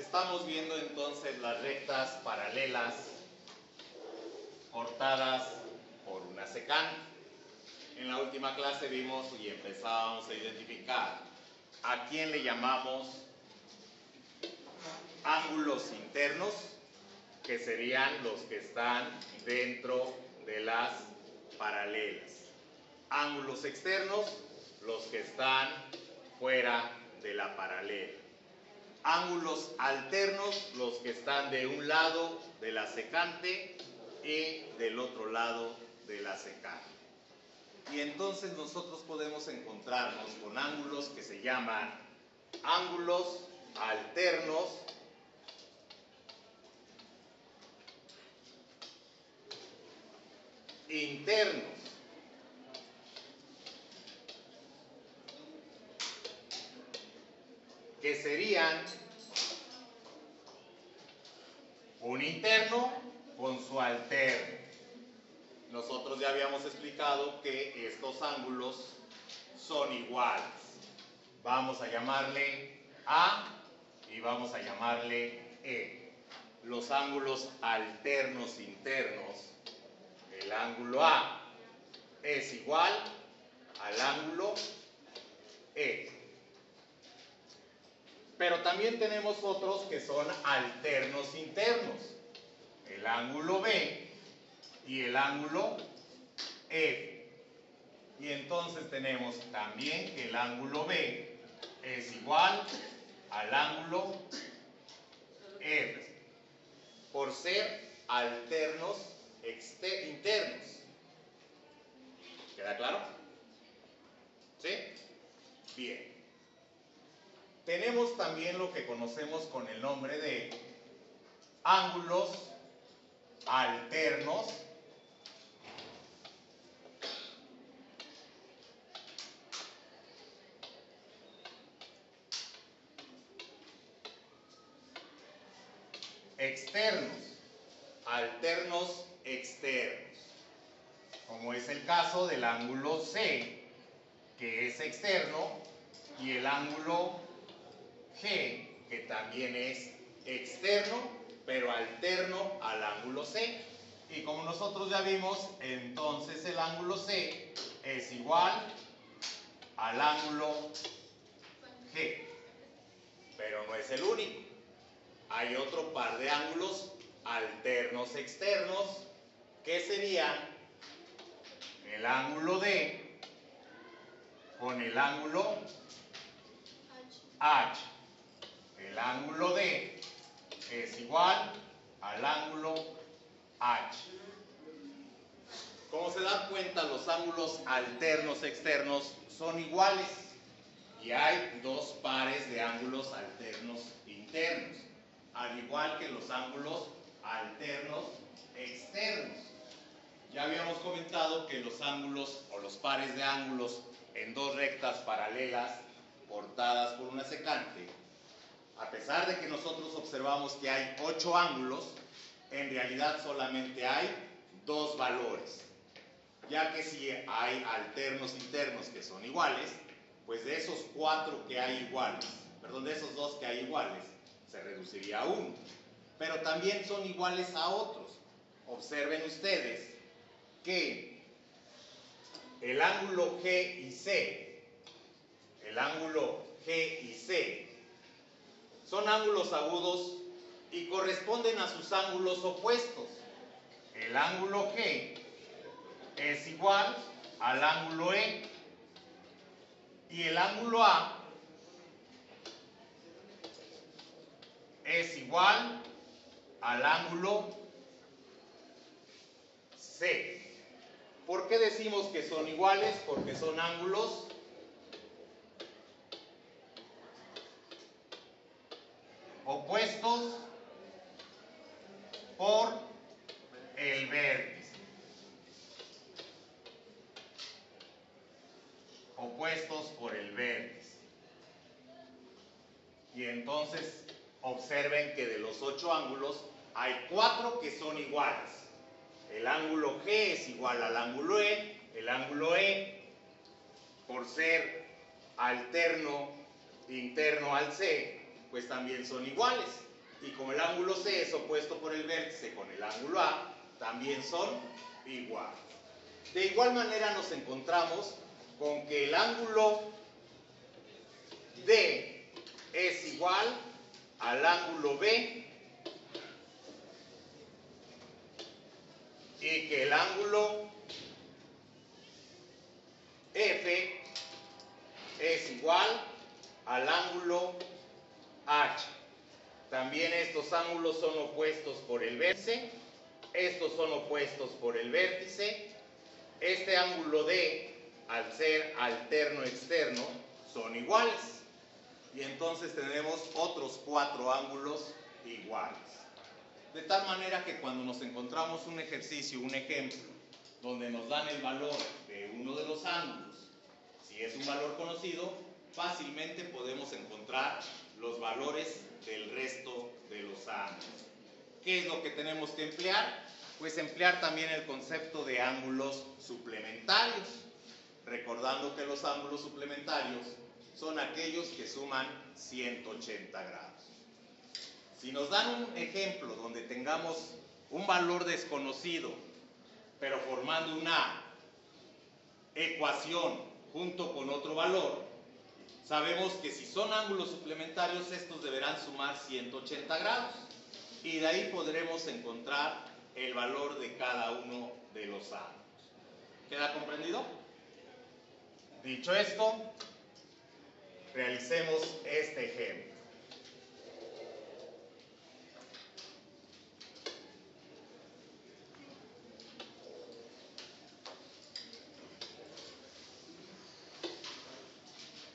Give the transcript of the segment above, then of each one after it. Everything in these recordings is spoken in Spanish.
Estamos viendo entonces las rectas paralelas cortadas por una secante. En la última clase vimos y empezábamos a identificar a quién le llamamos ángulos internos, que serían los que están dentro de las paralelas. Ángulos externos, los que están fuera de la paralela. Ángulos alternos, los que están de un lado de la secante y del otro lado de la secante. Y entonces nosotros podemos encontrarnos con ángulos que se llaman ángulos alternos internos. Que serían un interno con su alterno. Nosotros ya habíamos explicado que estos ángulos son iguales. Vamos a llamarle A y vamos a llamarle E. Los ángulos alternos internos, el ángulo A es igual al ángulo E. Pero también tenemos otros que son alternos internos, el ángulo B y el ángulo F. Y entonces tenemos también que el ángulo B es igual al ángulo F, por ser alternos internos. ¿Queda claro? ¿Sí? Bien. Tenemos también lo que conocemos con el nombre de ángulos alternos externos, alternos externos, como es el caso del ángulo C, que es externo, y el ángulo G, que también es externo, pero alterno al ángulo C. Y como nosotros ya vimos, entonces el ángulo C es igual al ángulo G. Pero no es el único. Hay otro par de ángulos alternos externos, que serían el ángulo D con el ángulo H. El ángulo D es igual al ángulo H. Como se dan cuenta, los ángulos alternos externos son iguales y hay dos pares de ángulos alternos internos, al igual que los ángulos alternos externos. Ya habíamos comentado que los ángulos o los pares de ángulos en dos rectas paralelas cortadas por una secante, a pesar de que nosotros observamos que hay 8 ángulos, en realidad solamente hay 2 valores, ya que si hay alternos internos que son iguales, pues de esos 4 que hay iguales, perdón, de esos 2 que hay iguales, se reduciría a 1, pero también son iguales a otros. Observen ustedes que el ángulo G y C, el ángulo G y C, son ángulos agudos y corresponden a sus ángulos opuestos. El ángulo G es igual al ángulo E y el ángulo A es igual al ángulo C. ¿Por qué decimos que son iguales? Porque son ángulos opuestos por el vértice. Opuestos por el vértice. Y entonces observen que de los 8 ángulos hay 4 que son iguales. El ángulo G es igual al ángulo E. El ángulo E, por ser alterno interno al C, pues también son iguales. Y como el ángulo C es opuesto por el vértice con el ángulo A, también son iguales. De igual manera nos encontramos con que el ángulo D es igual al ángulo B y que el ángulo F es igual al ángulo H. También estos ángulos son opuestos por el vértice, estos son opuestos por el vértice. Este ángulo D, al ser alterno externo, son iguales. Y entonces tenemos otros 4 ángulos iguales. De tal manera que cuando nos encontramos un ejercicio, un ejemplo, donde nos dan el valor de uno de los ángulos, si es un valor conocido, fácilmente podemos encontrar los valores del resto de los ángulos. ¿Qué es lo que tenemos que emplear? Pues emplear también el concepto de ángulos suplementarios, recordando que los ángulos suplementarios son aquellos que suman 180 grados. Si nos dan un ejemplo donde tengamos un valor desconocido, pero formando una ecuación junto con otro valor, sabemos que si son ángulos suplementarios, estos deberán sumar 180 grados. Y de ahí podremos encontrar el valor de cada uno de los ángulos. ¿Queda comprendido? Dicho esto, realicemos este ejemplo.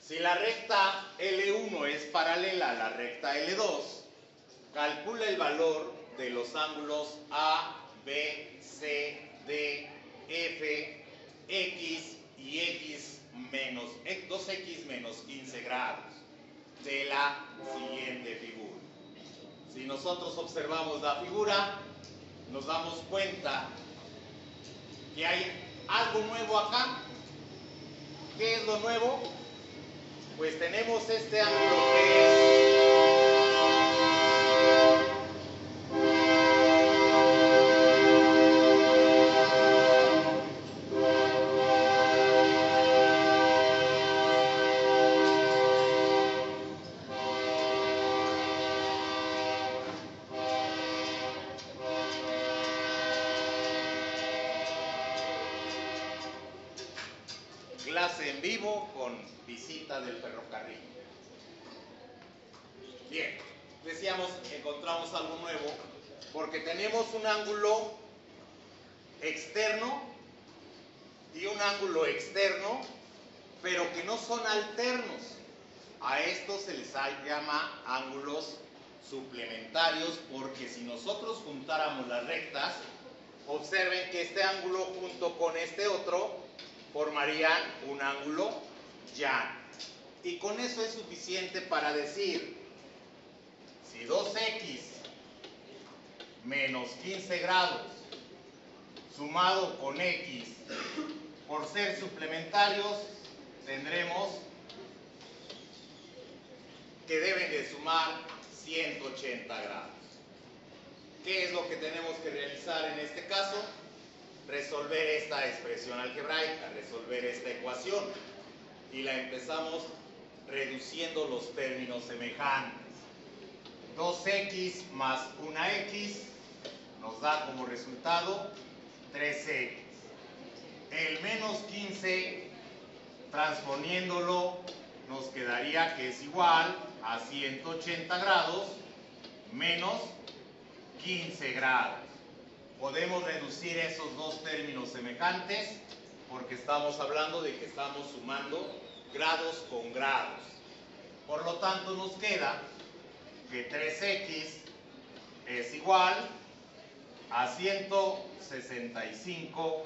Si la recta L1 es paralela a la recta L2, calcula el valor de los ángulos A, B, C, D, F, X y X menos 2X menos 15 grados de la siguiente figura. Si nosotros observamos la figura, nos damos cuenta que hay algo nuevo acá. ¿Qué es lo nuevo? Pues tenemos este ángulo que es clase en vivo con visita del ferrocarril. Bien, decíamos que encontramos algo nuevo porque tenemos un ángulo externo y un ángulo externo, pero que no son alternos. A estos se les llama ángulos suplementarios porque si nosotros juntáramos las rectas, observen que este ángulo junto con este otro formarían un ángulo llano. Y con eso es suficiente para decir, si 2x menos 15 grados sumado con x por ser suplementarios, tendremos que deben de sumar 180 grados. ¿Qué es lo que tenemos que realizar en este caso? Resolver esta expresión algebraica, resolver esta ecuación. Y la empezamos reduciendo los términos semejantes. 2x más 1x nos da como resultado 3x. El menos 15, transponiéndolo, nos quedaría que es igual a 180 grados menos 15 grados. Podemos reducir esos dos términos semejantes porque estamos hablando de que estamos sumando grados con grados. Por lo tanto, nos queda que 3x es igual a 165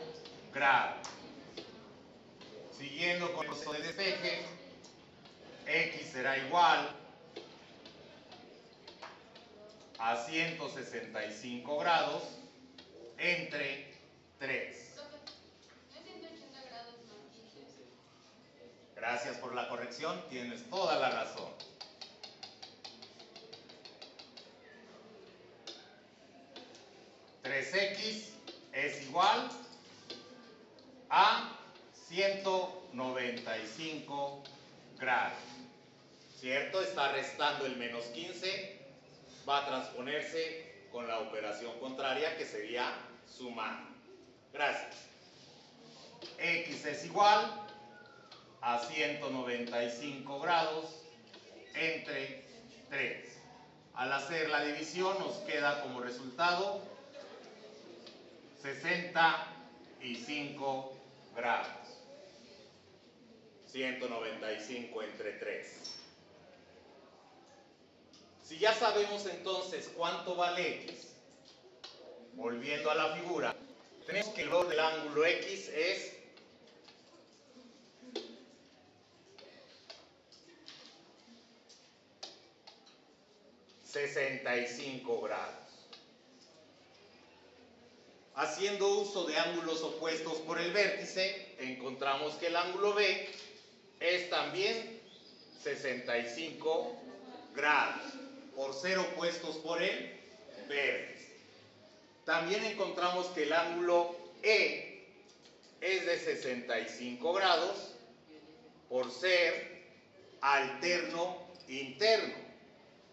grados. Siguiendo con esto de despeje, x será igual a 165 grados entre 3. Gracias por la corrección, tienes toda la razón. 3x es igual a 195 grados. ¿Cierto? Está restando el menos 15, va a transponerse con la operación contraria, que sería sumando. Gracias. X es igual a 195 grados entre 3. Al hacer la división nos queda como resultado 65 grados. 195 entre 3. Si ya sabemos entonces cuánto vale X, volviendo a la figura, tenemos que el valor del ángulo X es 65 grados. Haciendo uso de ángulos opuestos por el vértice, encontramos que el ángulo B es también 65 grados, por ser opuestos por el vértice. También encontramos que el ángulo E es de 65 grados, por ser alterno interno.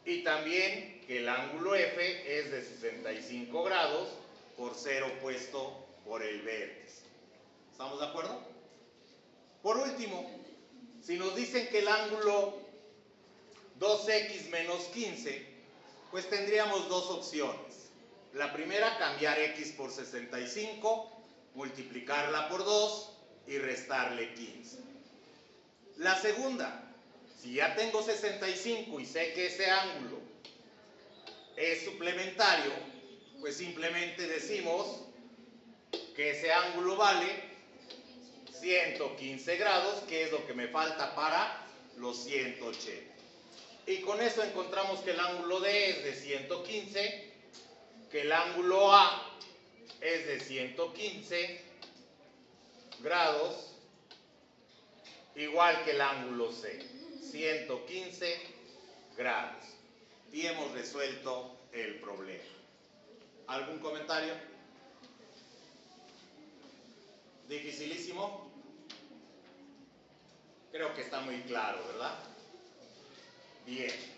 Y también que el ángulo F es de 65 grados, por ser opuesto por el vértice. ¿Estamos de acuerdo? Por último, si nos dicen que el ángulo 2x menos 15, pues tendríamos dos opciones. La primera, cambiar x por 65, multiplicarla por 2 y restarle 15. La segunda, si ya tengo 65 y sé que ese ángulo es suplementario, pues simplemente decimos que ese ángulo vale 115 grados, que es lo que me falta para los 180. Y con eso encontramos que el ángulo D es de 115, que el ángulo A es de 115 grados, igual que el ángulo C, 115 grados. Y hemos resuelto el problema. ¿Algún comentario? ¿Dificilísimo? Creo que está muy claro, ¿verdad? Bien.